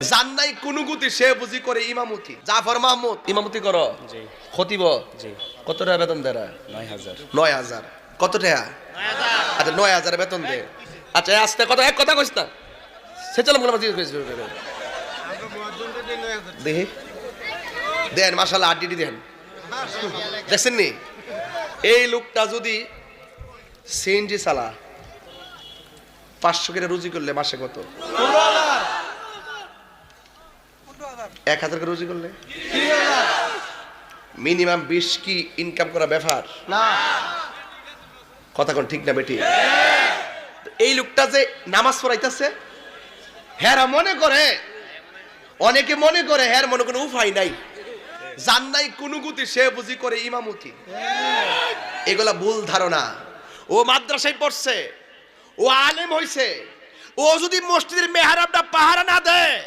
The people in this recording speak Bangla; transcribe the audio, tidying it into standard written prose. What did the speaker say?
জান্নাই কোন গতি সে বুঝি করে ইমামতি। জাফর মাহমুদ ইমামতি করো? জি। খতিব? জি। কত টাকা বেতন দেরা? 9000। 9000 কত টাকা? 9000। আচ্ছা 9000 বেতন দে। আচ্ছা আস্তে কথা এক কথা কইছ না। সে চলো মোলা মাঝি কইছ। দেখি দেন মাশাআল্লাহ আড্ডি দেন। দেখছেন নি এই লোকটা যদি সিএনজি চালা 500 করে রুজি করলে মাসে কত? 1000 করে রুজি করলে মিনিমাম 20 কি ইনকাম করা ব্যাপার না? কথা কোন ঠিক না বেটি? এই লোকটা যে নামাজ পড়াইতেছে হ্যাঁ মনে করে, অনেকে মনে করে হ্যাঁ মনে কোনো উপায় নাই, জান্নাই কোন গতি সে বুঝি করে ইমামতি। এগুলা ভুল ধারণা। ও মাদ্রাসায় পড়ছে, ও আলেম হইছে, ও যদি মসজিদের মেহরাবটা পাহারা না দেয়